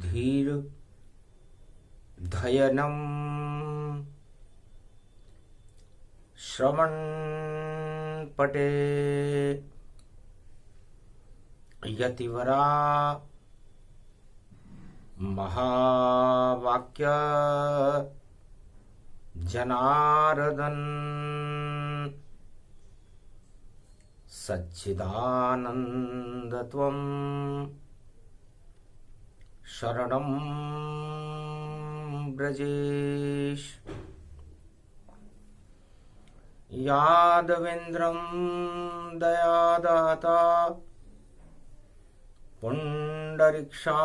धीर धयनम श्रवण पटे यतिवरा महावाक्य जनार्दन सच्चिदानंदत्वं शरणं ब्रजेश। यादवेन्द्रं दयादाता पुंडरीक्षा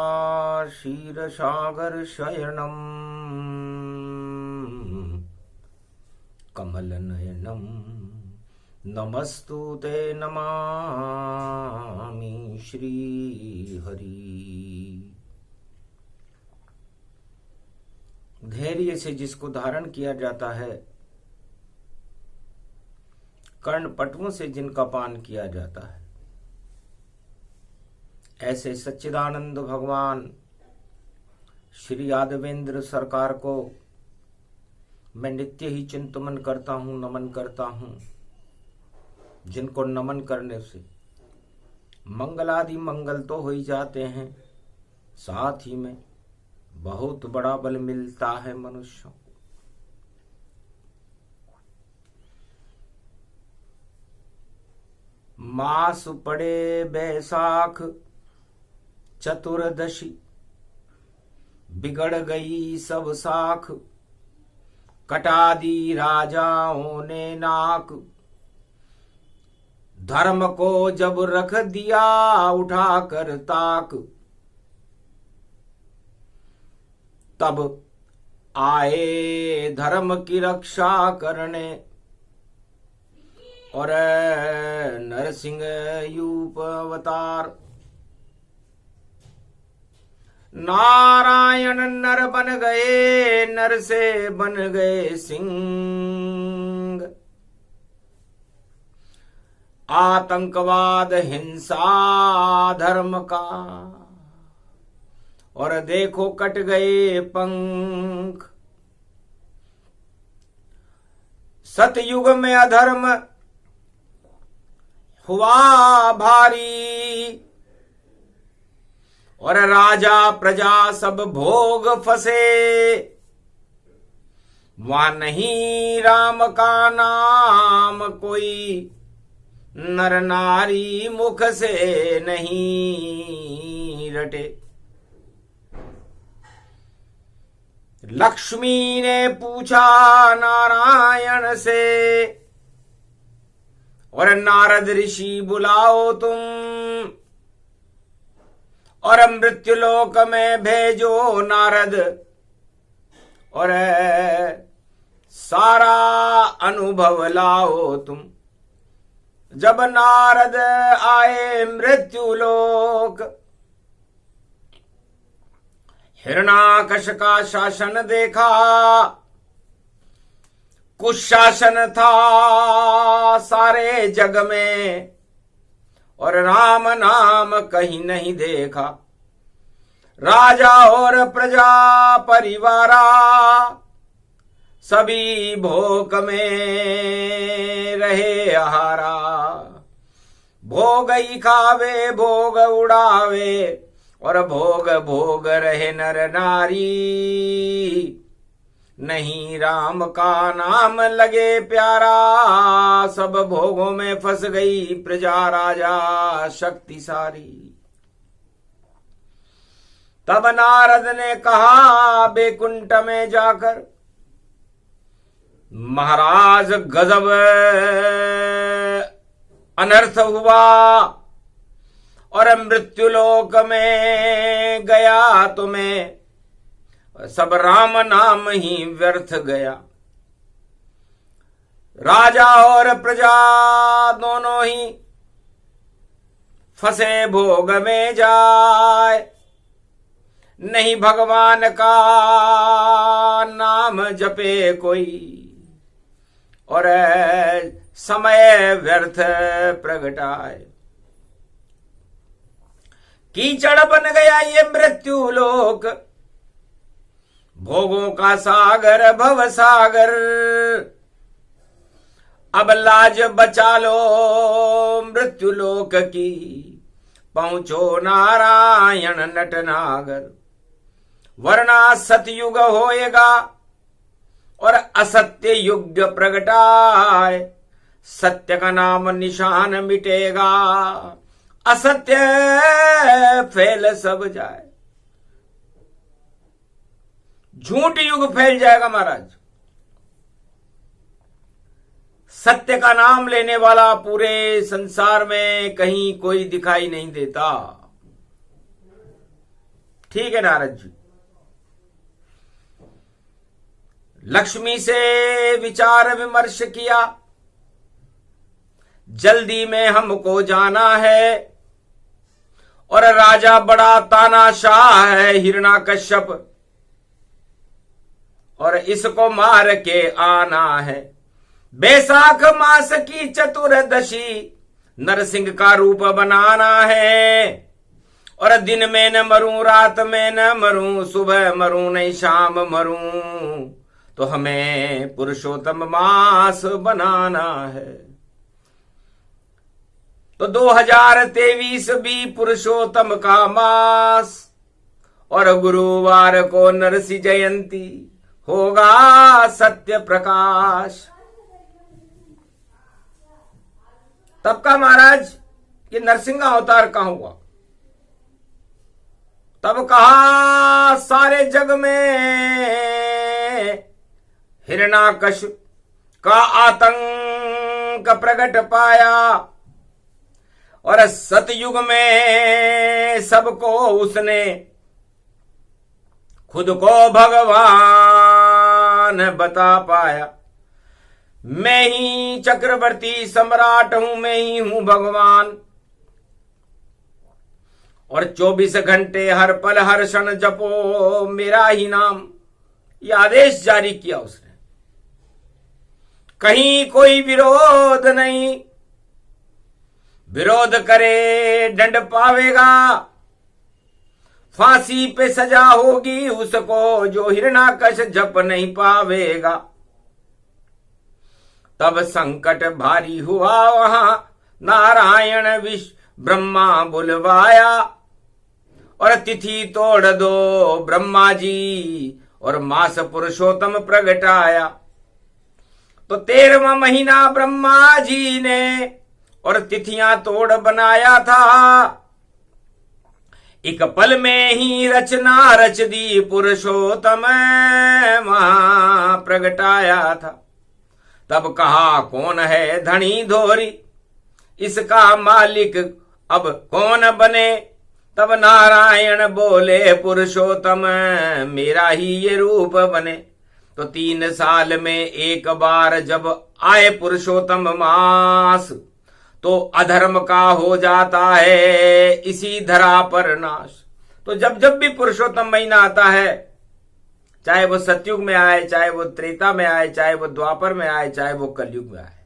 क्षीरसागर शयनम कमलनयनम नमस्तुते नमामि श्री हरि। धैर्य से जिसको धारण किया जाता है, कर्णपटुओं से जिनका पान किया जाता है, ऐसे सच्चिदानंद भगवान श्री यादवेंद्र सरकार को मैं नित्य ही चिंतन करता हूँ, नमन करता हूँ, जिनको नमन करने से मंगलादि मंगल तो हो ही जाते हैं, साथ ही में बहुत बड़ा बल मिलता है मनुष्यों को। मास पड़े बैसाख चतुर्दशी, बिगड़ गई सब साख, कटा दी राजाओं ने नाक। धर्म को जब रख दिया उठा कर ताक, तब आए धर्म की रक्षा करने और नरसिंह यूप अवतार। नारायण नर बन गए, नर से बन गए सिंह। आतंकवाद हिंसा धर्म का, और देखो कट गए पंख। सतयुग में अधर्म हुआ भारी, और राजा प्रजा सब भोग फंसे। वहां नहीं राम का नाम कोई, नर नारी मुख से नहीं रटे। लक्ष्मी ने पूछा नारायण से, और नारद ऋषि बुलाओ तुम, और मृत्युलोक में भेजो नारद, और सारा अनुभव लाओ तुम। जब नारद आए मृत्युलोक, हिरण्याकश का शासन देखा। कुछ शासन था सारे जग में, और राम नाम कहीं नहीं देखा। राजा और प्रजा परिवारा सभी भोग में रहे आहारा। भोग ही खावे भोग उड़ावे, और भोग भोग रहे नर नारी। नहीं राम का नाम लगे प्यारा, सब भोगों में फंस गई प्रजा राजा शक्ति सारी। तब नारद ने कहा बैकुंठ में जाकर, महाराज गजब अनर्थ हुआ, और मृत्युलोक में गया तुम्हें सब राम नाम ही व्यर्थ गया। राजा और प्रजा दोनों ही फंसे भोग में जाए। नहीं भगवान का नाम जपे कोई, और समय व्यर्थ प्रगटाए। कीचड़ बन गया ये मृत्यु लोक, भोगों का सागर भव सागर। अब लाज बचा लो मृत्यु लोक की, पहुंचो नारायण नटनागर। वरना सतयुग होएगा और असत्य युग प्रगटाए, सत्य का नाम निशान मिटेगा, असत्य फैल सब जाए। झूठ युग फैल जाएगा महाराज। सत्य का नाम लेने वाला पूरे संसार में कहीं कोई दिखाई नहीं देता। ठीक है नारद जी। लक्ष्मी से विचार विमर्श किया, जल्दी में हमको जाना है, और राजा बड़ा तानाशाह है हिरण्याकश्यप, और इसको मार के आना है। बैसाख मास की चतुर्दशी नरसिंह का रूप बनाना है, और दिन में न मरूं रात में न मरूं, सुबह मरूं नहीं शाम मरूं, तो हमें पुरुषोत्तम मास बनाना है। तो 2023 भी पुरुषोत्तम का मास, और गुरुवार को नरसिंह जयंती होगा सत्य प्रकाश। तब का महाराज ये नरसिंह का अवतार कहां हुआ? तब कहा सारे जग में हिरण्याकश्यप का आतंक प्रकट पाया, और सतयुग में सबको उसने खुद को भगवान बता पाया। मैं ही चक्रवर्ती सम्राट हूं, मैं ही हूं भगवान, और 24 घंटे हर पल हर क्षण जपो मेरा ही नाम, ये आदेश जारी किया उसने। कहीं कोई विरोध नहीं, विरोध करे दंड पावेगा, फांसी पे सजा होगी उसको जो हिरण्याकश्यप जप नहीं पावेगा। तब संकट भारी हुआ वहां, नारायण विष्णु ब्रह्मा बुलवाया, और तिथि तोड़ दो ब्रह्मा जी, और मास पुरुषोत्तम प्रगटाया। तो 13वां महीना ब्रह्मा जी ने और तिथियां तोड़ बनाया था, एक पल में ही रचना रच दी पुरुषोत्तम महा प्रगटाया था। तब कहा कौन है धनी धोरी, इसका मालिक अब कौन बने? तब नारायण बोले पुरुषोत्तम मेरा ही ये रूप बने। तो 3 साल में एक बार जब आए पुरुषोत्तम मास, तो अधर्म का हो जाता है इसी धरा पर नाश। तो जब जब भी पुरुषोत्तम महीना आता है, चाहे वो सतयुग में आए, चाहे वो त्रेता में आए, चाहे वो द्वापर में आए, चाहे वो कलयुग में आए,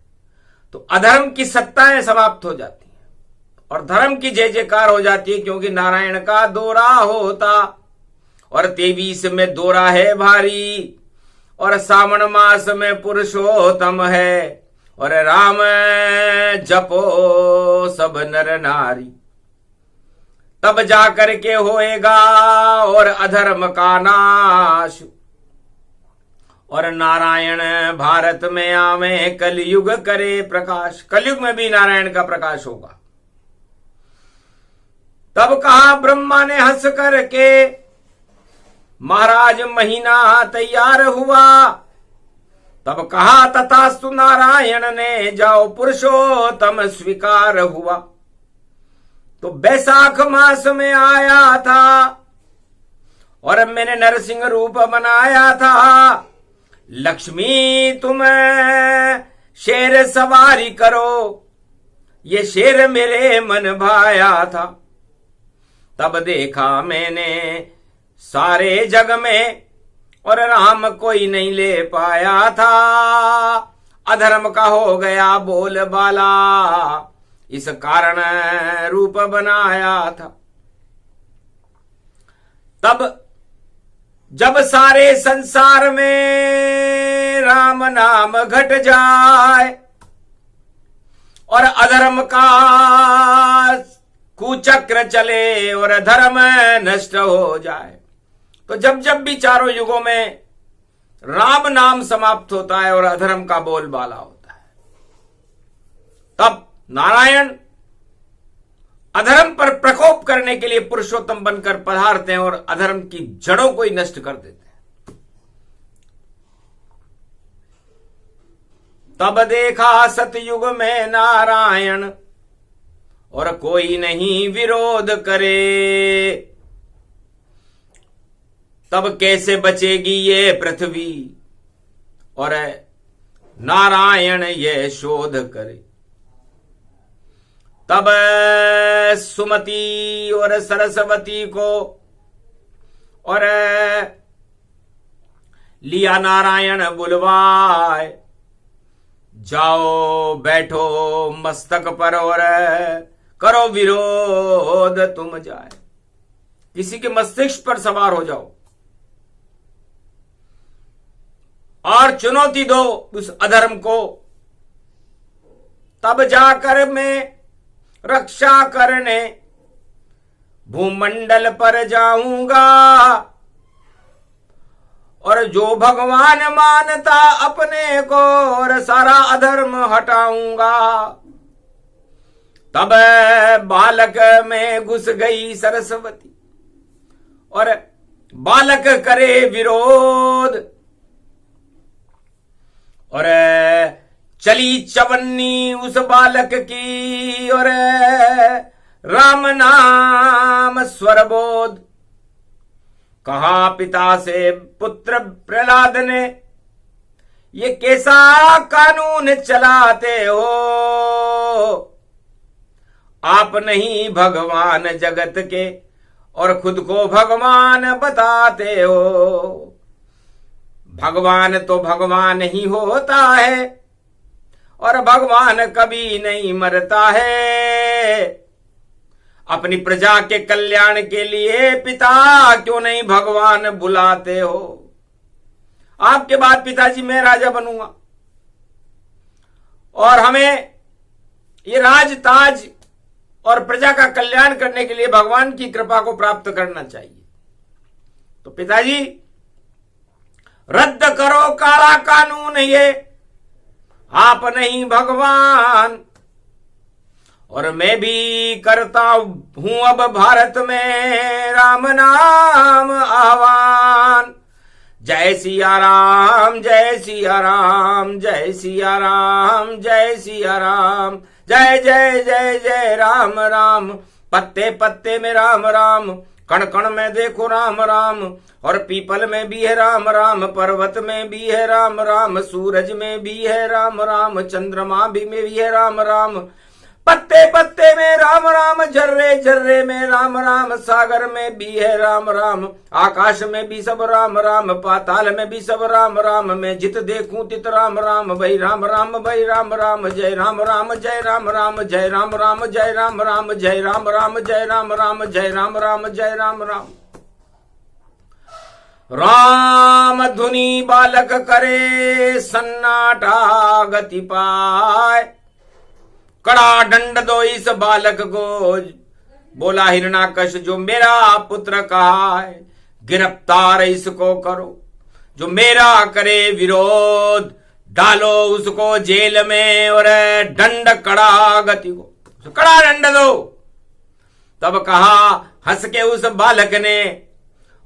तो अधर्म की सत्ताएं समाप्त हो जाती हैं और धर्म की जय जयकार हो जाती है, क्योंकि नारायण का दोरा होता। और 23 में दोरा है भारी, और सावन मास में पुरुषोत्तम है, और राम जपो सब नर नारी। तब जाकर के होएगा और अधर्म का नाश, और नारायण भारत में आवे कलयुग करे प्रकाश। कलयुग में भी नारायण का प्रकाश होगा। तब कहा ब्रह्मा ने हंस करके, महाराज महीना तैयार हुआ। तब कहा तथास्तु नारायण ने, जाओ पुरुषोत्तम स्वीकार हुआ। तो बैसाख मास में आया था और मैंने नरसिंह रूप बनाया था। लक्ष्मी तुम शेर सवारी करो, ये शेर मेरे मन भाया था। तब देखा मैंने सारे जग में, और राम कोई नहीं ले पाया था। अधर्म का हो गया बोलबाला, इस कारण रूप बनाया था। तब जब सारे संसार में राम नाम घट जाए और अधर्म का कुचक्र चले और धर्म नष्ट हो जाए, तो जब जब भी चारों युगों में राम नाम समाप्त होता है और अधर्म का बोलबाला होता है, तब नारायण अधर्म पर प्रकोप करने के लिए पुरुषोत्तम बनकर पधारते हैं और अधर्म की जड़ों को ही नष्ट कर देते हैं। तब देखा सतयुग में नारायण और कोई नहीं विरोध करे, तब कैसे बचेगी ये पृथ्वी और नारायण ये शोध करे। तब सुमति और सरस्वती को और लिया नारायण बुलवाए, जाओ बैठो मस्तक पर और करो विरोध तुम जाए। किसी के मस्तिष्क पर सवार हो जाओ और चुनौती दो उस अधर्म को, तब जाकर मैं रक्षा करने भूमंडल पर जाऊंगा और जो भगवान मानता अपने को और सारा अधर्म हटाऊंगा। तब बालक में घुस गई सरस्वती और बालक करे विरोध और चली चवन्नी उस बालक की और राम नाम स्वरबोध। कहा पिता से पुत्र प्रहलाद ने, ये कैसा कानून चलाते हो, आप नहीं भगवान जगत के और खुद को भगवान बताते हो। भगवान तो भगवान ही होता है और भगवान कभी नहीं मरता है। अपनी प्रजा के कल्याण के लिए पिता क्यों नहीं भगवान बुलाते हो। आपके बाद पिताजी मैं राजा बनूंगा और हमें ये राज ताज और प्रजा का कल्याण करने के लिए भगवान की कृपा को प्राप्त करना चाहिए। तो पिताजी रद्द करो काला कानून, ये आप नहीं भगवान और मैं भी करता हूं अब भारत में राम नाम आह्वान। जय सिया राम जय सिया राम जय सिया राम जय सिया राम, जय जय जय जय राम राम। पत्ते पत्ते में राम राम, कण कण में देखो राम राम, और पीपल में भी है राम राम, पर्वत में भी है राम राम, सूरज में भी है राम राम, चंद्रमा भी में भी है राम राम। पत्ते पत्ते में राम राम, झर्रे झर्रे में राम राम, सागर में भी है राम राम, आकाश में भी सब राम राम, पाताल में भी सब राम राम। मैं जित देखूं तित राम राम, भाई राम राम भाई राम राम। जय राम राम जय राम राम, जय राम राम जय राम राम, जय राम राम जय राम राम, जय राम राम जय राम राम। राम धुनी बालक करे सन्नाटा गति पाए, कड़ा दंड दो इस बालक को। बोला हिरणाकश जो मेरा पुत्र कहा है, गिरफ्तार इसको करो। जो मेरा करे विरोध, डालो उसको जेल में और दंड कड़ा गति को, कड़ा दंड दो। तब कहा हंस के उस बालक ने,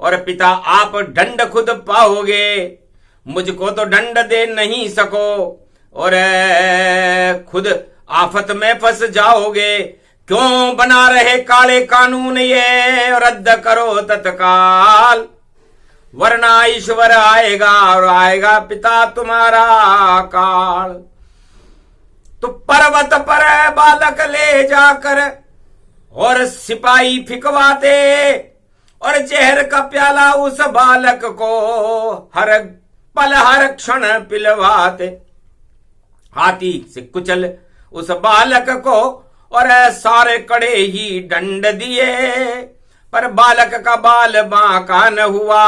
और पिता आप दंड खुद पाओगे, मुझको तो दंड दे नहीं सको और खुद आफत में फंस जाओगे। क्यों बना रहे काले कानून ये, रद्द करो तत्काल, वरना ईश्वर आएगा और आएगा पिता तुम्हारा काल। तो पर्वत पर बालक ले जाकर और सिपाही फिकवाते, और जहर का प्याला उस बालक को हर पल हर क्षण पिलवाते। हाथी से कुचल उस बालक को और सारे कड़े ही दंड दिए, पर बालक का बाल बांका न हुआ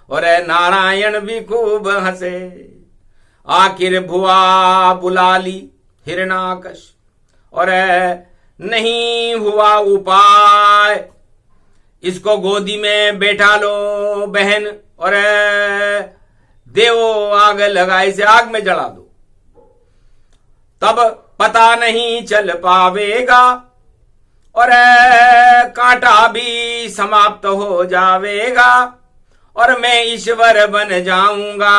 और नारायण भी खूब हंसे। आखिर भुआ बुला ली हिरणाकश और नहीं हुआ उपाय। इसको गोदी में बैठा लो बहन और देवो आग लगा, इसे आग में जला दो, तब पता नहीं चल पावेगा और कांटा भी समाप्त हो जावेगा और मैं ईश्वर बन जाऊंगा,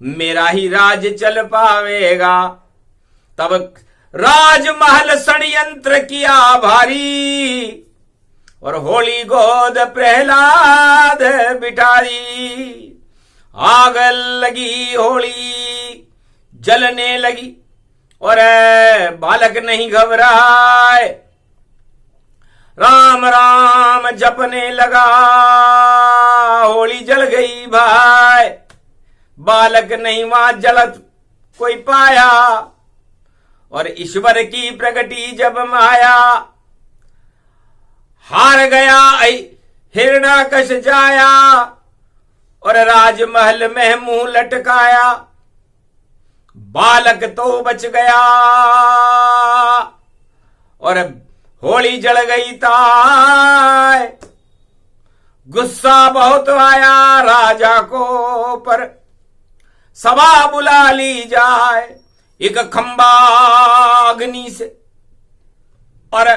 मेरा ही राज चल पावेगा। तब राजमहल षड्यंत्र किया भारी और होली गोद प्रहलाद बिठाई। आग लगी होली जलने लगी और बालक नहीं घबराए, राम राम जपने लगा। होली जल गई भाई, बालक नहीं वहां जलत कोई पाया और ईश्वर की प्रगति जब माया। हार गया हिरणाकश जाया और राजमहल में मुंह लटकाया। बालक तो बच गया और होली जल गई ताय। गुस्सा बहुत आया राजा को, पर सभा बुला ली जाए एक खंबा अग्नि से और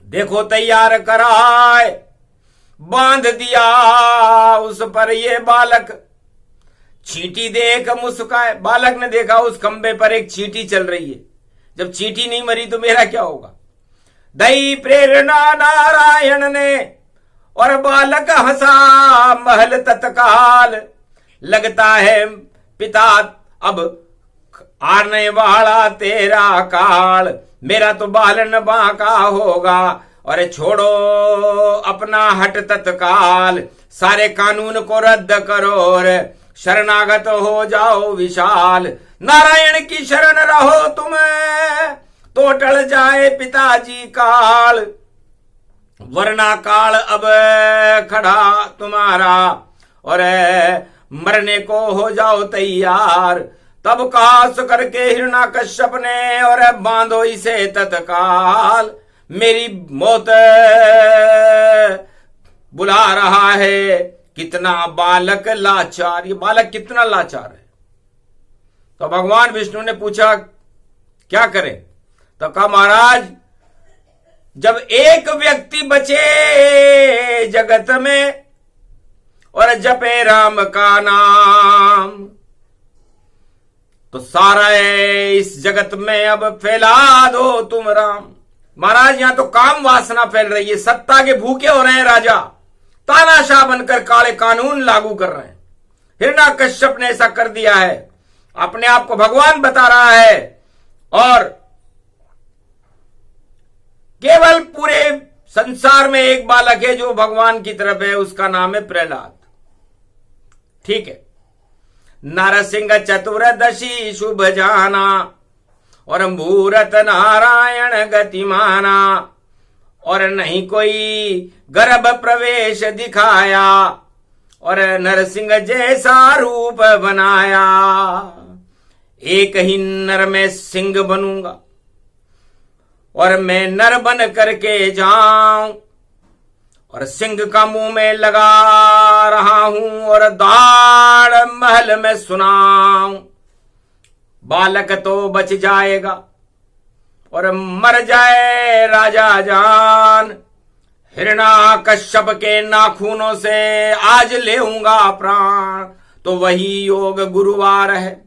देखो तैयार कराए। बांध दिया उस पर ये बालक, चींटी देख मुस्काए। बालक ने देखा उस खंबे पर एक चींटी चल रही है, जब चींटी नहीं मरी तो मेरा क्या होगा। दई प्रेरणा नारायण ने और बालक हंसा महल तत्काल। लगता है पिता अब आने वाला तेरा काल, मेरा तो बालन बांका होगा और छोड़ो अपना हट तत्काल। सारे कानून को रद्द करो और शरणागत हो जाओ विशाल। नारायण की शरण रहो तुम्हें तो टल जाए पिताजी काल, वरना काल अब खड़ा तुम्हारा और मरने को हो जाओ तैयार। तब कास करके हिरणाकश्यप ने और बांधो इसे तत्काल। मेरी मौत बुला रहा है, कितना बालक लाचार। ये बालक कितना लाचार है। तो भगवान विष्णु ने पूछा क्या करें, तो कहा महाराज जब एक व्यक्ति बचे जगत में और जपे राम का नाम, तो सारा इस जगत में अब फैला दो तुम राम। महाराज यहां तो काम वासना फैल रही है, सत्ता के भूखे हो रहे हैं राजा, तानाशाह बनकर काले कानून लागू कर रहे हैं। हिरणाकश्यप ने ऐसा कर दिया है, अपने आप को भगवान बता रहा है और केवल पूरे संसार में एक बालक है जो भगवान की तरफ है, उसका नाम है प्रहलाद। ठीक है, नरसिंह चतुर्दशी शुभ जाना और मूरत नारायण गतिमाना और नहीं कोई गर्भ प्रवेश दिखाया और नरसिंह जैसा रूप बनाया। एक ही नर में सिंह बनूंगा और मैं नर बन करके जाऊं और सिंह का मुंह में लगा रहा हूं और दाढ़ महल में सुनाऊं। बालक तो बच जाएगा और मर जाए राजा जान। हिरणाकश्यप के नाखूनों से आज लेऊंगा प्राण, तो वही योग गुरुवार है,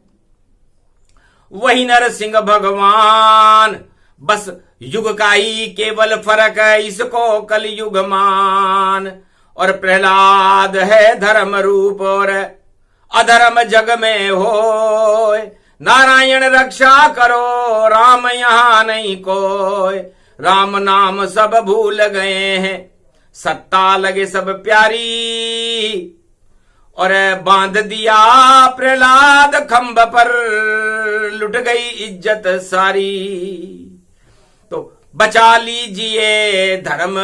वही नरसिंह भगवान। बस युग का ही केवल फर्क है, इसको कलयुग मान। और प्रहलाद है धर्म रूप और अधर्म जग में हो। नारायण रक्षा करो, राम यहां नहीं कोई। राम नाम सब भूल गए हैं, सत्ता लगे सब प्यारी और बांध दिया प्रहलाद खंभ पर, लुट गई इज्जत सारी। तो बचा लीजिए धर्म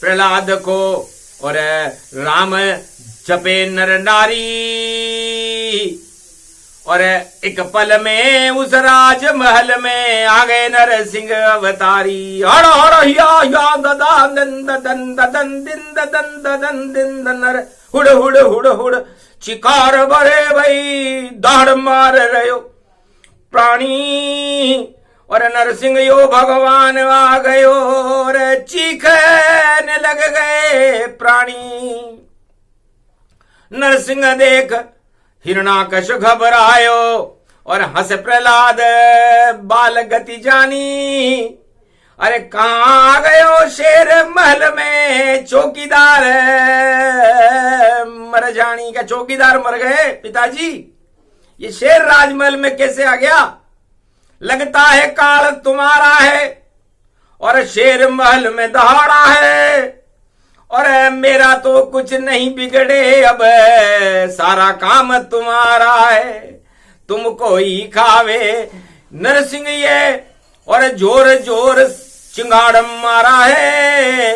प्रहलाद को, और राम जपे नर नारी, और एक पल में उस राजमहल में आ गए नरसिंह अवतारी। हड़ हड़ या ददा दन दन दन दिन दन दन दिन नर हुड़ हुड़ हुड़ हुड़ चिकार भरे भई दाढ़ मार रहे प्राणी, और नरसिंह यो भगवान आ गयो और चीखने लग गए प्राणी। नरसिंह देख हिरणाकश घबरायो और हंस प्रहलाद बाल गति जानी। अरे कहाँ गयो शेर महल में चौकीदार मर जानी का, चौकीदार मर गए पिताजी, ये शेर राजमहल में कैसे आ गया? लगता है काल तुम्हारा है और शेर महल में दहाड़ा है, और मेरा तो कुछ नहीं बिगड़े, अब सारा काम तुम्हारा है, तुमको ही खावे नरसिंह ये, और जोर जोर चिंगाड़ मारा है,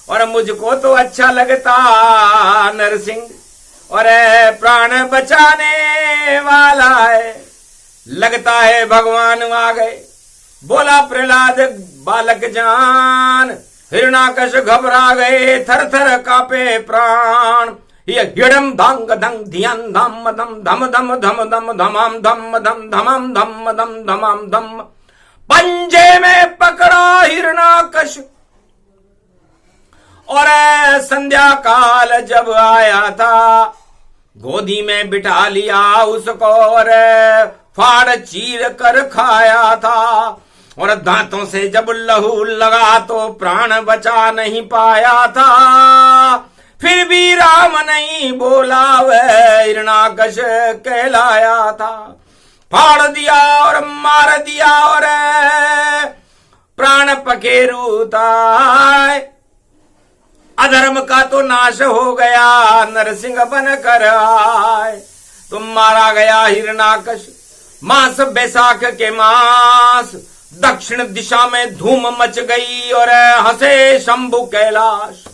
और मुझको तो अच्छा लगता नरसिंह, और प्राण बचाने वाला है, लगता है भगवान आ गए। बोला प्रहलाद बालक जान। हिरणाकश घबरा गए, थर थर कांपे प्राण। ये हिड़म धंग धंग धियन धम धम धम धम धम धम धमाम धम धम धमाम धम धम धमाम धम, पंजे में पकड़ा हिरणाकश, और संध्या काल जब आया था गोदी में बिठा लिया उसको, और फाड़ चीर कर खाया था, और दांतों से जब लहू लगा तो प्राण बचा नहीं पाया था। फिर भी राम नहीं बोला, वह हिरणाकश कहलाया था। फाड़ दिया और मार दिया और प्राण पखेरूता, अधर्म का तो नाश हो गया, नरसिंह बन कर आए। तुम मारा गया हिरणाकश मास बैसाख के मास, दक्षिण दिशा में धूम मच गई और हंसे शंभु कैलाश।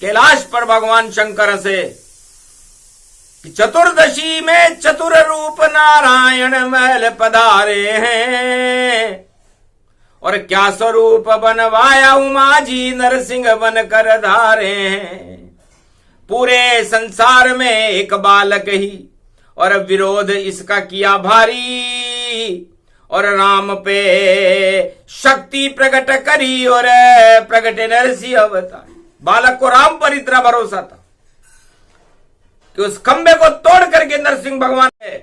कैलाश पर भगवान शंकर हंसे कि चतुर्दशी में चतुर रूप नारायण महल पधारे हैं, और क्या स्वरूप बनवाया उमा जी नरसिंह बन कर धारे हैं। पूरे संसार में एक बालक ही, और विरोध इसका किया भारी, और राम पे शक्ति प्रकट करी और प्रगटे नरसिंह अवतार। बालक को राम पर इतना भरोसा था कि उस खंबे को तोड़ करके नरसिंह भगवान है,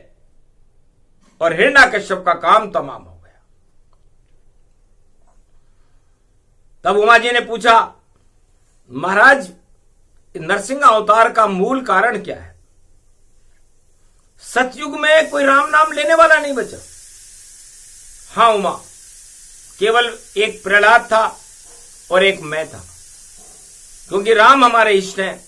और हिरण्याकश्यप का काम तमाम हो गया। तब उमा जी ने पूछा, महाराज नरसिंह अवतार का मूल कारण क्या है? सतयुग में कोई राम नाम लेने वाला नहीं बचा। हाँ उमा, केवल एक प्रहलाद था और एक मैं था, क्योंकि राम हमारे इष्ट हैं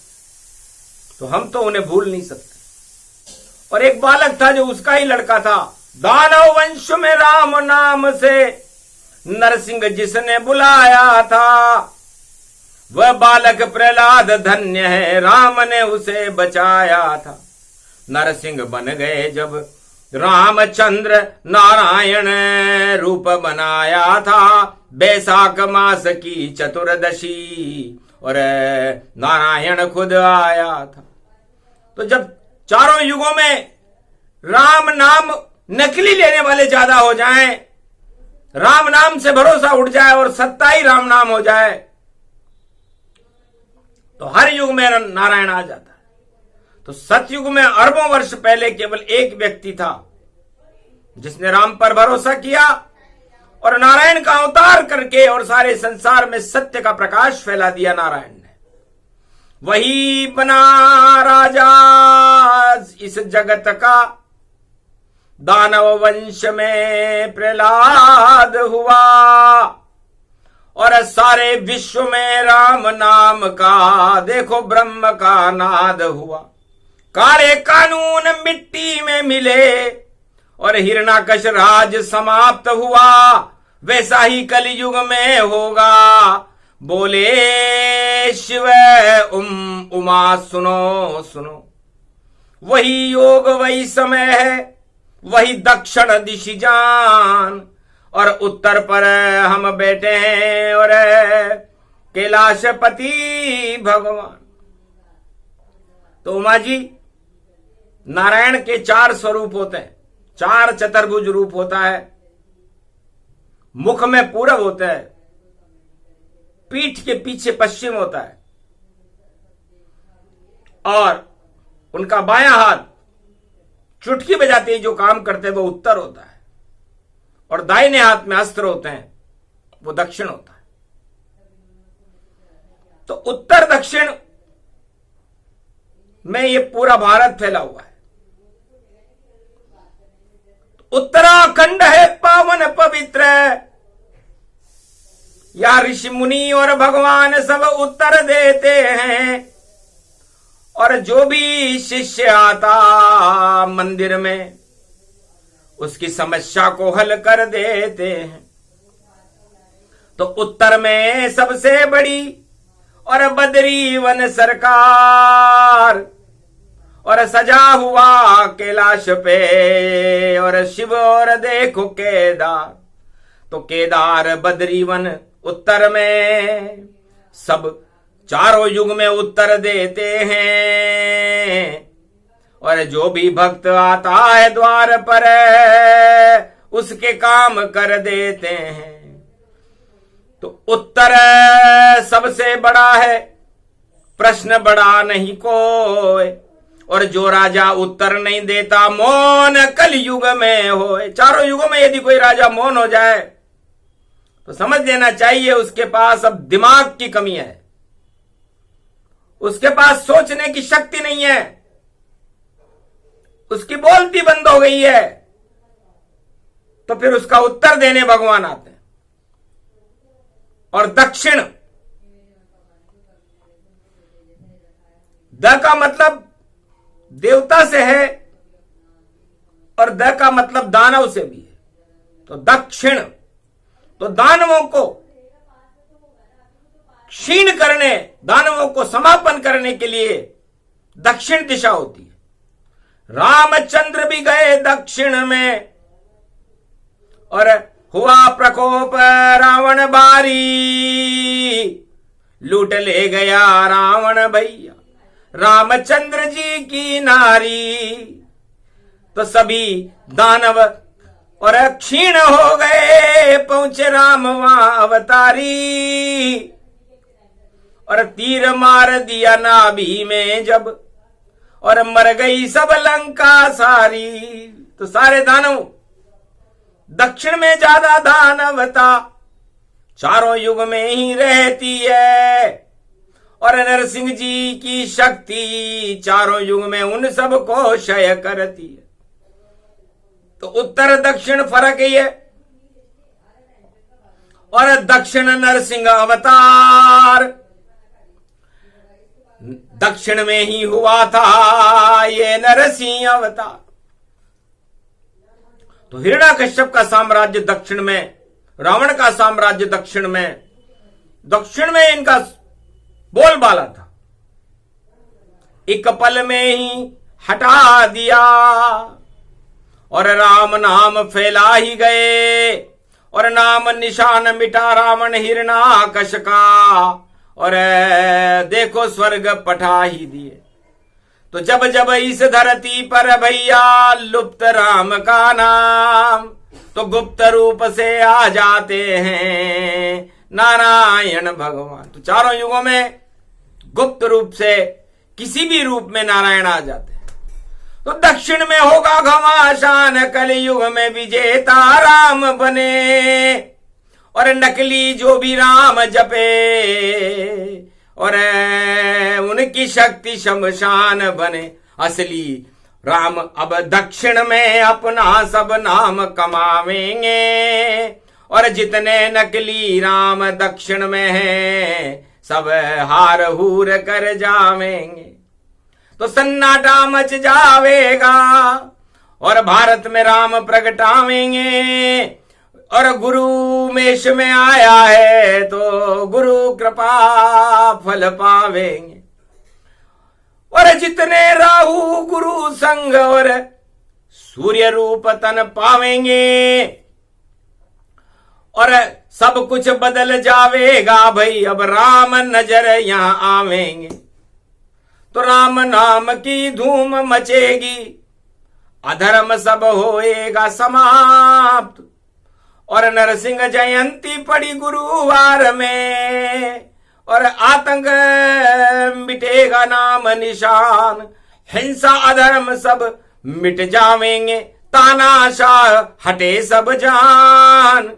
तो हम तो उन्हें भूल नहीं सकते। और एक बालक था जो उसका ही लड़का था। दानव वंश में राम नाम से नरसिंह जिसने बुलाया था, वह बालक प्रहलाद धन्य है, राम ने उसे बचाया था। नरसिंह बन गए जब रामचंद्र नारायण रूप बनाया था, बैसाख मास की चतुर्दशी और नारायण खुद आया था। तो जब चारों युगों में राम नाम नकली लेने वाले ज्यादा हो जाएं, राम नाम से भरोसा उठ जाए और सत्ता ही राम नाम हो जाए, तो हर युग में नारायण आ जाता है। तो सतयुग में अरबों वर्ष पहले केवल एक व्यक्ति था जिसने राम पर भरोसा किया और नारायण का अवतार करके और सारे संसार में सत्य का प्रकाश फैला दिया। नारायण ने वही बना राजा इस जगत का। दानव वंश में प्रहलाद हुआ और सारे विश्व में राम नाम का देखो ब्रह्म का नाद हुआ। काले कानून मिट्टी में मिले और हिरणाकश राज समाप्त हुआ। वैसा ही कलयुग में होगा। बोले शिव उमा सुनो सुनो, वही योग वही समय है, वही दक्षिण दिशि जान, और उत्तर पर हम बैठे हैं और कैलाशपति भगवान। तो उमा जी, नारायण के 4 स्वरूप होते हैं, 4 चतुर्भुज रूप होता है। मुख में पूरब होता है, पीठ के पीछे पश्चिम होता है, और उनका बायां हाथ चुटकी बजाते ही जो काम करते हैं वो उत्तर होता है, और दाहिने हाथ में अस्त्र होते हैं, वो दक्षिण होता है। तो उत्तर दक्षिण में ये पूरा भारत फैला हुआ है। उत्तराखंड है पावन पवित्र, या ऋषि मुनि और भगवान सब उत्तर देते हैं, और जो भी शिष्य आता मंदिर में उसकी समस्या को हल कर देते हैं। तो उत्तर में सबसे बड़ी और बद्री वन सरकार, और सजा हुआ कैलाश पे और शिव और देखो केदार। तो केदार बद्रीवन उत्तर में, सब चारों युग में उत्तर देते हैं, और जो भी भक्त आता है द्वार पर उसके काम कर देते हैं। तो उत्तर सबसे बड़ा है, प्रश्न बड़ा नहीं कोई, और जो राजा उत्तर नहीं देता मौन कल युग में होए। चारों युगों में यदि कोई राजा मौन हो जाए तो समझ लेना चाहिए उसके पास अब दिमाग की कमी है, उसके पास सोचने की शक्ति नहीं है, उसकी बोलती बंद हो गई है। तो फिर उसका उत्तर देने भगवान आते हैं। और दक्षिण, द का मतलब देवता से है और द का मतलब दानव से भी है। तो दक्षिण, तो दानवों को क्षीण करने, दानवों को समापन करने के लिए दक्षिण दिशा होती है। रामचंद्र भी गए दक्षिण में और हुआ प्रकोप रावण बारी, लूट ले गया रावण भैया रामचंद्र जी की नारी। तो सभी दानव और क्षीण हो गए, पहुंचे राम वहां अवतारी, और तीर मार दिया नाभि में जब, और मर गई सब लंका सारी। तो सारे दानव, दक्षिण में ज्यादा दानवता चारों युग में ही रहती है, और नरसिंह जी की शक्ति चारों युग में उन सबको क्षय करती है। तो उत्तर दक्षिण फर्क ही है। और दक्षिण नरसिंह अवतार दक्षिण में ही हुआ था ये नरसिंह अवतार। तो हिरण्याकश्यप का साम्राज्य दक्षिण में, रावण का साम्राज्य दक्षिण में, दक्षिण में इनका बोलबाला था। एक पल में ही हटा दिया और राम नाम फैला ही गए, और नाम निशान मिटा रावण हिरण्याकश का, और देखो स्वर्ग पठा ही दिए। तो जब जब इस धरती पर भैया लुप्त राम का नाम, तो गुप्त रूप से आ जाते हैं नारायण भगवान। तो चारों युगों में गुप्त रूप से किसी भी रूप में नारायण आ जाते हैं। तो दक्षिण में होगा घमासान, कलयुग में विजेता राम बने, और नकली जो भी राम जपे, और उनकी शक्ति शमशान बने। असली राम अब दक्षिण में अपना सब नाम कमावेंगे, और जितने नकली राम दक्षिण में हैं सब हार हूर कर जावेंगे। तो सन्नाटा मच जावेगा और भारत में राम प्रगटावेंगे। और गुरु मेष में आया है तो गुरु कृपा फल पावेंगे। और जितने राहु गुरु संग और सूर्य रूप तन पावेंगे और सब कुछ बदल जावेगा भाई। अब राम नजर यहां आवेंगे तो राम नाम की धूम मचेगी, अधर्म सब होएगा समाप्त। और नरसिंह जयंती पड़ी गुरुवार में और आतंक मिटेगा नाम निशान। हिंसा अधर्म सब मिट जावेंगे, तानाशाह हटे सब जान।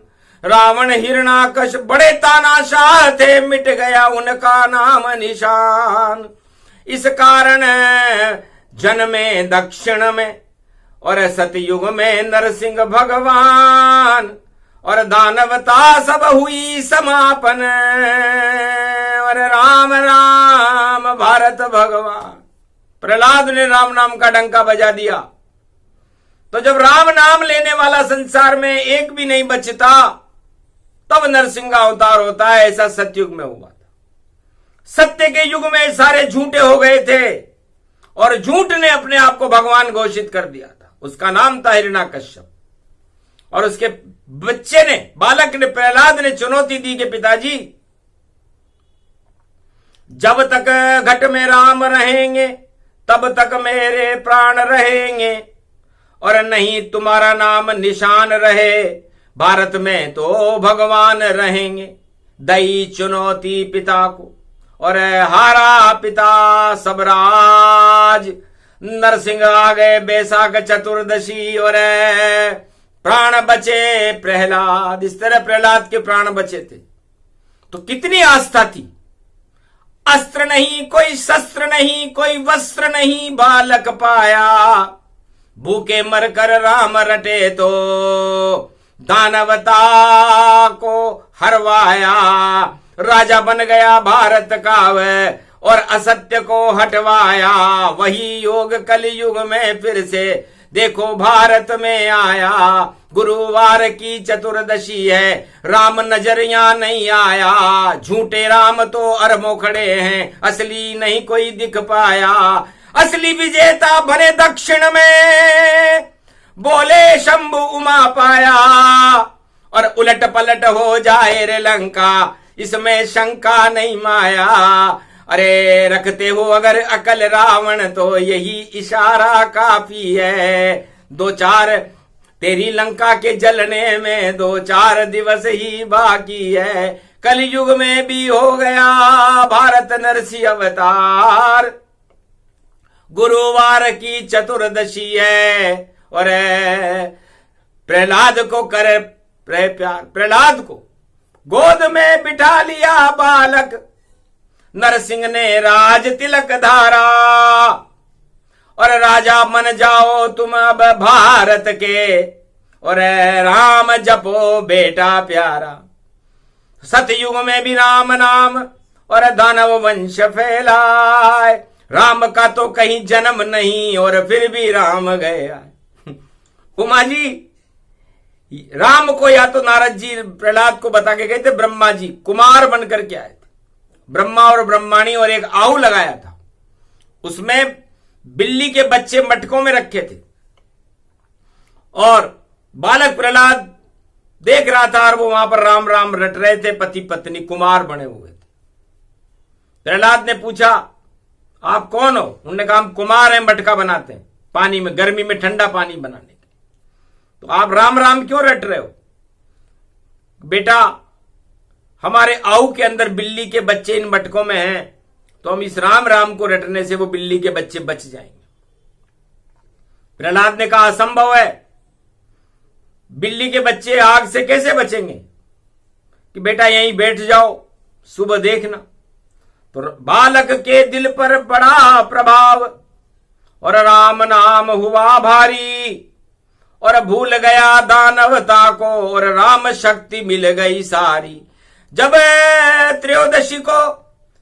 रावण हिरणाकश बड़े तानाशाह थे, मिट गया उनका नाम निशान। इस कारण जन्मे दक्षिण में और सतयुग में नरसिंह भगवान। और दानवता सब हुई समापन और राम राम भारत भगवान। प्रहलाद ने राम नाम का डंका बजा दिया तो जब राम नाम लेने वाला संसार में एक भी नहीं बचता तब नरसिंह का अवतार होता है। ऐसा सतयुग में हुआ था। सत्य के युग में सारे झूठे हो गए थे और झूठ ने अपने आप को भगवान घोषित कर दिया था। उसका नाम था हिरण्याकश्यप। और उसके बच्चे ने, बालक ने, प्रहलाद ने चुनौती दी कि पिताजी जब तक घट में राम रहेंगे तब तक मेरे प्राण रहेंगे और नहीं तुम्हारा नाम निशान रहे भारत में तो भगवान रहेंगे। दई चुनौती पिता को और हारा पिता सब राज। नरसिंह आ गए बैसाख चतुर्दशी और प्राण बचे प्रहलाद। इस तरह प्रहलाद के प्राण बचे थे। तो कितनी आस्था थी। अस्त्र नहीं कोई शस्त्र नहीं कोई वस्त्र नहीं बालक पाया, भूखे मरकर राम रटे तो दानवता को हरवाया। राजा बन गया भारत का वह और असत्य को हटवाया। वही योग कलयुग में फिर से देखो भारत में आया। गुरुवार की चतुर्दशी है, राम नजर यहां नहीं आया। झूठे राम तो अरबों खड़े हैं, असली नहीं कोई दिख पाया। असली विजेता बने दक्षिण में, बोले शंभु उमा पाया। और उलट पलट हो जाए रे लंका, इसमें शंका नहीं माया। अरे रखते हो अगर अकल रावण तो यही इशारा काफी है। 2-4 तेरी लंका के जलने में 2-4 दिवस ही बाकी है। कलयुग में भी हो गया भारत नरसिंह अवतार। गुरुवार की चतुर्दशी है और प्रहलाद को करे प्यार। प्रहलाद को गोद में बिठा लिया बालक, नरसिंह ने राज तिलक धारा। और राजा मन जाओ तुम अब भारत के और राम जपो बेटा प्यारा। सतयुग में भी राम नाम और दानव वंश फैलाए। राम का तो कहीं जन्म नहीं और फिर भी राम गया। उमा जी राम को या तो नारद जी प्रहलाद को बता के गए थे, ब्रह्मा जी कुमार बनकर के आए थे। ब्रह्मा और ब्रह्माणी और एक आऊ लगाया था, उसमें बिल्ली के बच्चे मटकों में रखे थे। और बालक प्रहलाद देख रहा था और वो वहां पर राम राम रट रहे थे। पति पत्नी कुमार बने हुए थे। प्रहलाद ने पूछा आप कौन हो? उन्होंने कहा हम कुमार हैं, मटका बनाते हैं पानी में, गर्मी में ठंडा पानी बनाने के। तो आप राम राम क्यों रट रहे हो? बेटा हमारे आऊ के अंदर बिल्ली के बच्चे इन मटकों में हैं, तो हम इस राम राम को रटने से वो बिल्ली के बच्चे बच जाएंगे। प्रहलाद ने कहा असंभव है, बिल्ली के बच्चे आग से कैसे बचेंगे? कि बेटा यहीं बैठ जाओ, सुबह देखना। तो बालक के दिल पर बड़ा प्रभाव और राम नाम हुआ भारी और भूल गया दानवता को और राम शक्ति मिल गई सारी। जब त्रयोदशी को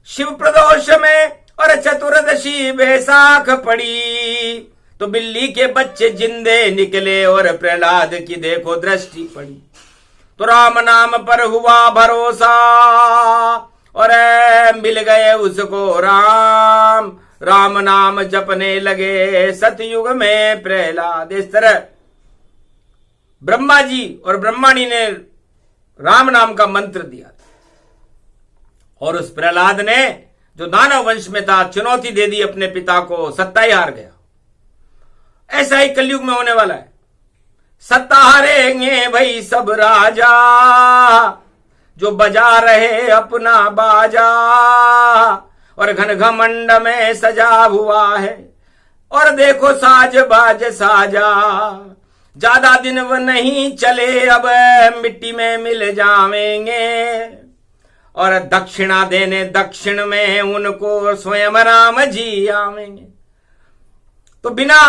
शिव प्रदोष में और चतुर्दशी बैसाख पड़ी तो बिल्ली के बच्चे जिंदे निकले और प्रहलाद की देखो दृष्टि पड़ी। तो राम नाम पर हुआ भरोसा और मिल गए उसको राम। राम नाम जपने लगे सतयुग में प्रहलाद। इस तरह ब्रह्मा जी और ब्रह्माणी ने राम नाम का मंत्र दिया और उस प्रहलाद ने जो दानव वंश में था चुनौती दे दी अपने पिता को, सत्ता ही हार गया। ऐसा ही कलयुग में होने वाला है। सत्ता हारेंगे भाई सब राजा, जो बजा रहे अपना बाजा और घन घमंड में सजा हुआ है। और देखो साज बाज साजा, ज्यादा दिन वो नहीं चले अब मिट्टी में मिल जावेंगे। और दक्षिणा देने दक्षिण में उनको स्वयं राम जी आवेंगे। तो बिना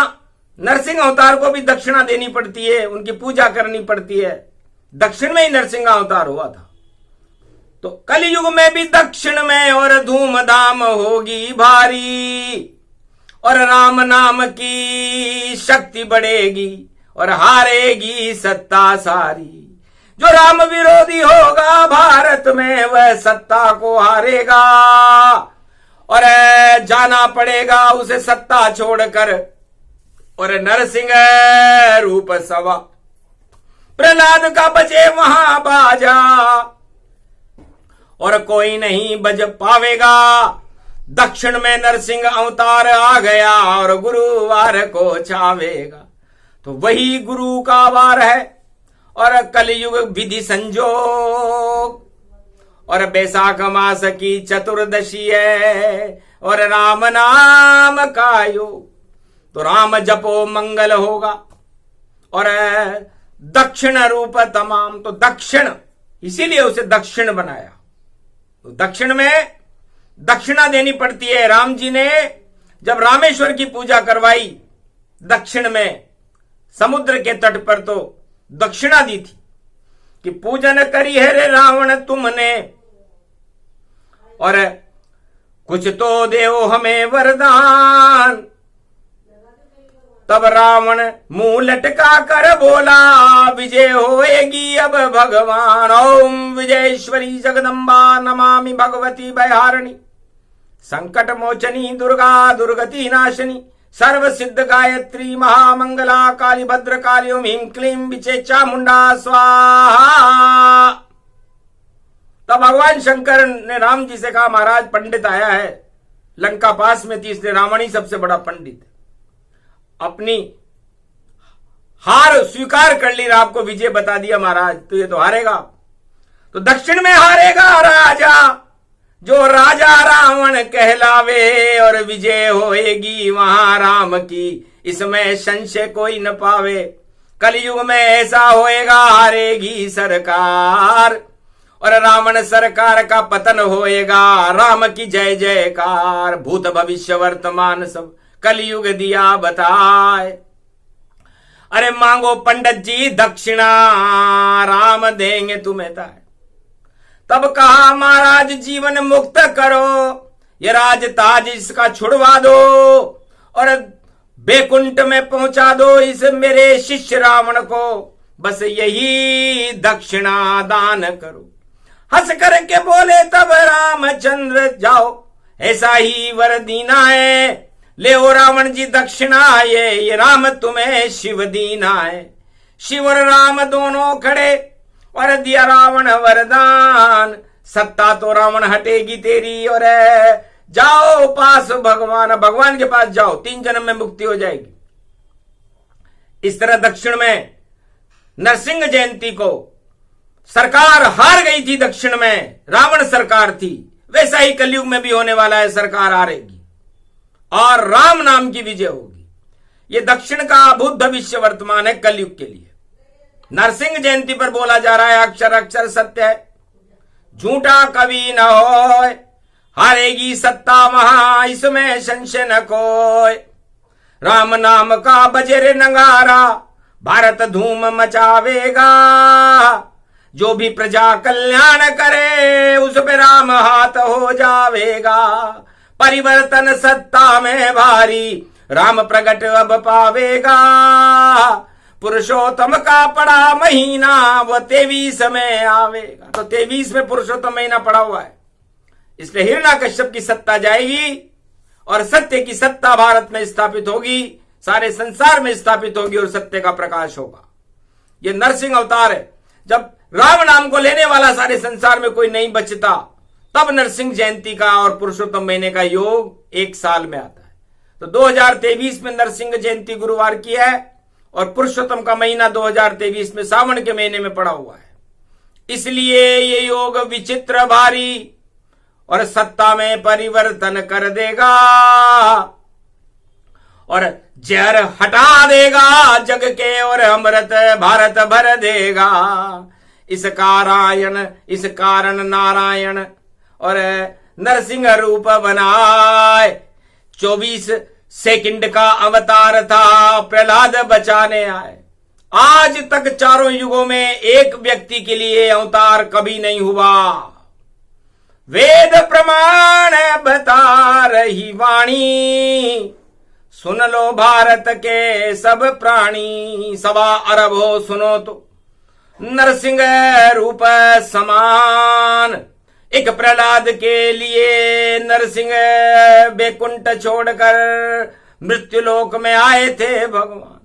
नरसिंह अवतार को भी दक्षिणा देनी पड़ती है, उनकी पूजा करनी पड़ती है। दक्षिण में ही नरसिंह अवतार हुआ था। तो कलयुग में भी दक्षिण में और धूमधाम होगी भारी और राम नाम की शक्ति बढ़ेगी और हारेगी सत्ता सारी। जो राम विरोधी होगा भारत में वह सत्ता को हारेगा और जाना पड़ेगा उसे सत्ता छोड़कर और नरसिंह रूप सवा। प्रहलाद का बजे वहां बाजा और कोई नहीं बज पावेगा। दक्षिण में नरसिंह अवतार आ गया और गुरुवार को छावेगा। तो वही गुरु का वार है और कलयुग विधि संजोग और बैसाख मास की चतुर्दशी है और राम नाम का योग। तो राम जपो मंगल होगा और दक्षिण रूप तमाम। तो दक्षिण इसीलिए उसे दक्षिण बनाया। तो दक्षिण में दक्षिणा देनी पड़ती है। राम जी ने जब रामेश्वर की पूजा करवाई दक्षिण में समुद्र के तट पर, तो दक्षिणा दी थी कि पूजन करी है रे रावण तुमने और कुछ तो देओ हमें वरदान। तब रावण मुंह लटका कर बोला विजय होएगी अब भगवान। ओम विजयेश्वरी जगदम्बा नमामि भगवती भयहारिणी संकट मोचनी दुर्गा दुर्गति नाशिनी सर्व सिद्ध गायत्री महामंगला काली भद्र काली ओम ह्रीं क्लीं विचे चामुंडा स्वाहा। तब भगवान शंकर ने राम जी से कहा महाराज पंडित आया है, लंका पास में थी इसलिए रावण ही सबसे बड़ा पंडित। अपनी हार स्वीकार कर ली, आपको विजय बता दिया महाराज, तो ये तो हारेगा। तो दक्षिण में हारेगा राजा जो राजा रावण कहलावे और विजय होएगी वहां राम की, इसमें संशय कोई न पावे। कलयुग में ऐसा होएगा हारेगी सरकार और रावण सरकार का पतन होएगा। राम की जय जयकार, भूत भविष्य वर्तमान सब कलयुग दिया बताए। अरे मांगो पंडित जी दक्षिणा राम देंगे तुम्हें ताय। तब कहा महाराज जीवन मुक्त करो, ये राज ताज इसका छुड़वा दो और बैकुंठ में पहुंचा दो इस मेरे शिष्य रावण को, बस यही दक्षिणा दान करो। हंस करके बोले तब रामचंद्र जाओ ऐसा ही वर दीना है, ले ओ रावण जी दक्षिणा ये राम तुम्हें शिव दीना है। शिव और राम दोनों खड़े और दिया रावण वरदान, सत्ता तो रावण हटेगी तेरी और जाओ पास भगवान के पास जाओ, 3 जन्म में मुक्ति हो जाएगी। इस तरह दक्षिण में नरसिंह जयंती को सरकार हार गई थी, दक्षिण में रावण सरकार थी, वैसा ही कलयुग में भी होने वाला है, सरकार हारेगी और राम नाम की विजय होगी। ये दक्षिण का भूत भविष्य वर्तमान है कलयुग के लिए। नरसिंह जयंती पर बोला जा रहा है अक्षर अक्षर सत्य है, झूठा कभी न होए, हारेगी सत्ता वहां इसमें संशय न कोय। राम नाम का बजरे नगारा भारत धूम मचावेगा, जो भी प्रजा कल्याण करे उस पे राम हाथ हो जावेगा। परिवर्तन सत्ता में भारी राम प्रगट अब पावेगा, पुरुषोत्तम का पड़ा महीना वो 23 में आवेगा। तो 23 में पुरुषोत्तम महीना पड़ा हुआ है, इसलिए हिरण्यकश्यप की सत्ता जाएगी और सत्य की सत्ता भारत में स्थापित होगी, सारे संसार में स्थापित होगी और सत्य का प्रकाश होगा। ये नरसिंह अवतार है। जब राम नाम को लेने वाला सारे संसार में कोई नहीं बचता, तब नरसिंह जयंती का और पुरुषोत्तम महीने का योग एक साल में आता है। तो 2023 में नरसिंह जयंती गुरुवार की है और पुरुषोत्तम का महीना 2023 में सावन के महीने में पड़ा हुआ है। इसलिए ये योग विचित्र भारी और सत्ता में परिवर्तन कर देगा और जहर हटा देगा जग के और अमृत भारत भर देगा। इस कारण नारायण और नरसिंह रूप बनाए। 24 सेकंड का अवतार था, प्रहलाद बचाने आए। आज तक चारों युगों में एक व्यक्ति के लिए अवतार कभी नहीं हुआ। वेद प्रमाण बता रही वाणी, सुन लो भारत के सब प्राणी। 1.25 अरब हो सुनो तो नरसिंह रूप समान। एक प्रहलाद के लिए नरसिंह बैकुंठ छोड़कर मृत्युलोक में आए थे भगवान।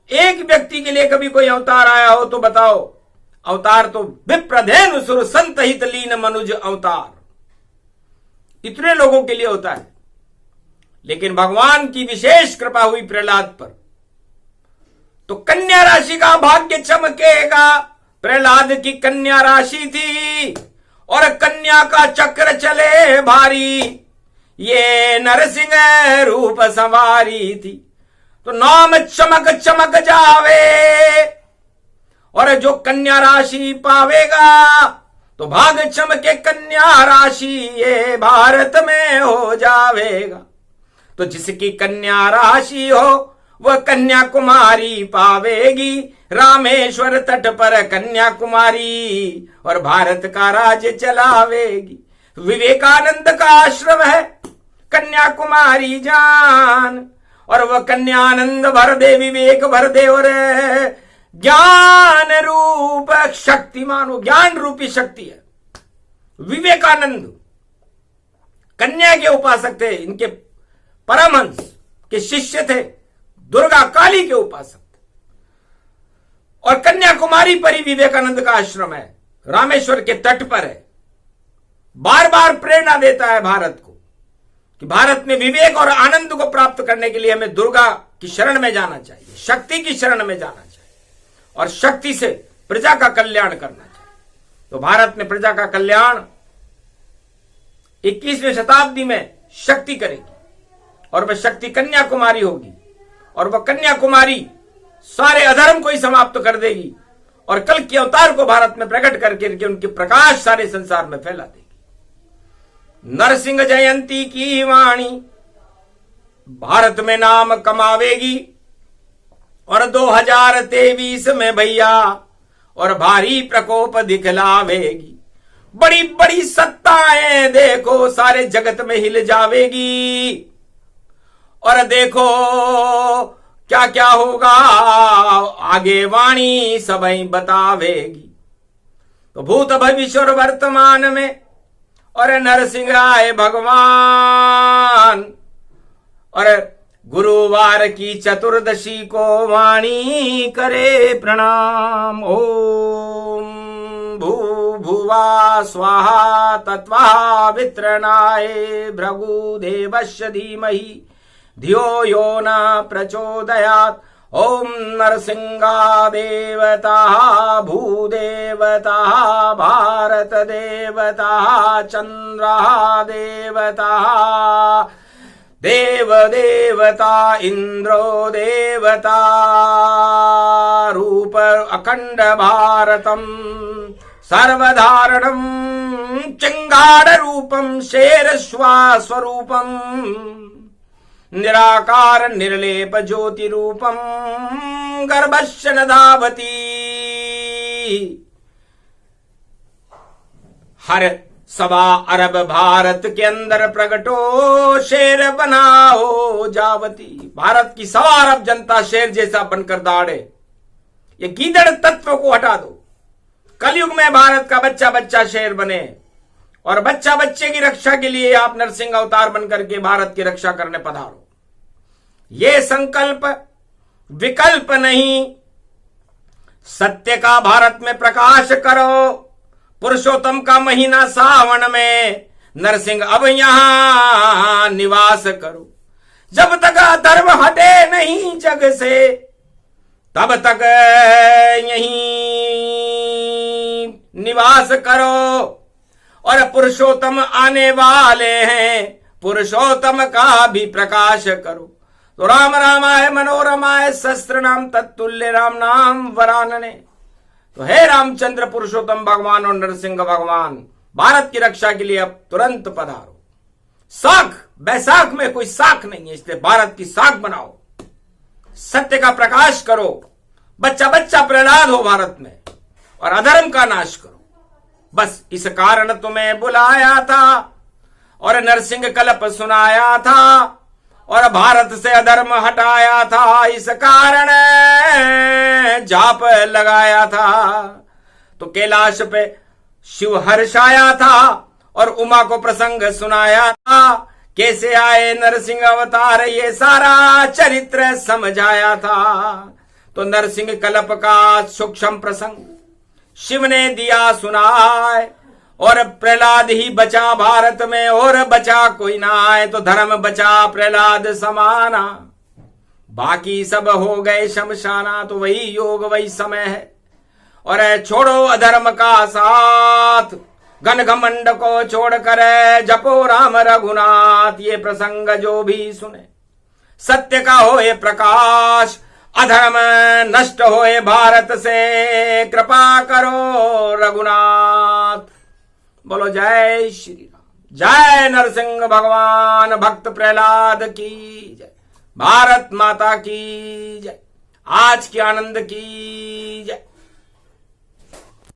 एक व्यक्ति के लिए कभी कोई अवतार आया हो तो बताओ। अवतार तो विप्रधेनु सुर संत हित लीन मनुज अवतार, इतने लोगों के लिए होता है। लेकिन भगवान की विशेष कृपा हुई प्रहलाद पर, तो कन्या राशि का भाग्य चमकेगा। प्रहलाद की कन्या राशि थी और कन्या का चक्र चले भारी, ये नरसिंह रूप सवारी थी। तो नाम चमक चमक जावे और जो कन्या राशि पावेगा तो भाग चमके कन्या राशि ये भारत में हो जावेगा। तो जिसकी कन्या राशि हो वह कन्याकुमारी पावेगी, रामेश्वर तट पर कन्याकुमारी और भारत का राज्य चलावेगी। विवेकानंद का आश्रम है कन्याकुमारी जान, और वह कन्यानंद भर दे, विवेक भर दे और ज्ञान रूप शक्तिमान, ज्ञान रूपी शक्ति है। विवेकानंद कन्या के उपासक थे, इनके परमहंस के शिष्य थे, दुर्गा काली के उपासक थे। और कन्याकुमारी पर ही विवेकानंद का आश्रम है, रामेश्वर के तट पर है। बार बार प्रेरणा देता है भारत को कि भारत में विवेक और आनंद को प्राप्त करने के लिए हमें दुर्गा की शरण में जाना चाहिए, शक्ति की शरण में जाना चाहिए और शक्ति से प्रजा का कल्याण करना चाहिए। तो भारत में प्रजा का कल्याण 21वीं शताब्दी में शक्ति करेगी और वह शक्ति कन्याकुमारी होगी और वह कन्याकुमारी सारे अधर्म को ही समाप्त कर देगी और कल के अवतार को भारत में प्रकट करके उनके प्रकाश सारे संसार में फैला देगी। नरसिंह जयंती की वाणी भारत में नाम कमावेगी और 2023 में भैया और भारी प्रकोप दिखलावेगी। बड़ी बड़ी सत्ताएं देखो सारे जगत में हिल जावेगी और देखो क्या क्या होगा आगे वाणी सबई बतावेगी। तो भूत भविष्य और वर्तमान में और नरसिंह आए भगवान और गुरुवार की चतुर्दशी को वाणी करे प्रणाम। ओम भूभुवा स्वाहा तत्वा वित्रणाय भृगुदेवस्य धीमहि धियो यो न प्रचोदयात्। ओम नरसिंहा देवता भूदेवता भारत देवता चंद्र देवता देव देवता इंद्रो देवता रूप अखंड भारतम सर्वधारणम चिंगाड़ रूपम शेर स्वरूपम निराकार निर्लेप ज्योति रूपम गर्भस्य न धावती। हर 1.25 अरब भारत के अंदर प्रगटो शेर बनाओ जावती। भारत की 1.25 अरब जनता शेर जैसा बनकर दाड़े ये गीदड़ तत्व को हटा दो। कलयुग में भारत का बच्चा बच्चा शेर बने और बच्चा बच्चे की रक्षा के लिए आप नरसिंह अवतार बनकर के भारत की रक्षा करने पधारो। ये संकल्प विकल्प नहीं, सत्य का भारत में प्रकाश करो। पुरुषोत्तम का महीना सावन में नरसिंह अब यहां निवास करो। जब तक अधर्म हटे नहीं जग से तब तक यहीं निवास करो। और पुरुषोत्तम आने वाले हैं, पुरुषोत्तम का भी प्रकाश करो। तो राम रामाय मनोरमाय शस्त्र नाम तत्तुल्य राम नाम वरानने। तो हे रामचंद्र पुरुषोत्तम भगवान और नरसिंह भगवान, भारत की रक्षा के लिए अब तुरंत पधारो। साख बैसाख में कोई साख नहीं है, इसलिए भारत की साख बनाओ, सत्य का प्रकाश करो, बच्चा बच्चा प्रहलाद हो भारत में और अधर्म का नाश करो। बस इस कारण तुम्हें बुलाया था और नरसिंह कल्प सुनाया था और भारत से अधर्म हटाया था। इस कारण जाप लगाया था। तो कैलाश पे शिव हर्षाया था और उमा को प्रसंग सुनाया था। कैसे आए नरसिंह अवतार ये सारा चरित्र समझाया था। तो नरसिंह कल्प का सूक्ष्म प्रसंग शिव ने दिया सुनाए और प्रहलाद ही बचा भारत में और बचा कोई ना आए। तो धर्म बचा प्रहलाद समाना, बाकी सब हो गए शमशाना। तो वही योग वही समय है और छोड़ो अधर्म का साथ, घन घमंड को छोड़कर जपो राम रघुनाथ। ये प्रसंग जो भी सुने सत्य का होए प्रकाश, अधर्म नष्ट होए भारत से, कृपा करो रघुनाथ। बोलो जय श्री राम, जय नरसिंह भगवान, भक्त प्रहलाद की जय, भारत माता की जय, आज की आनंद की जय।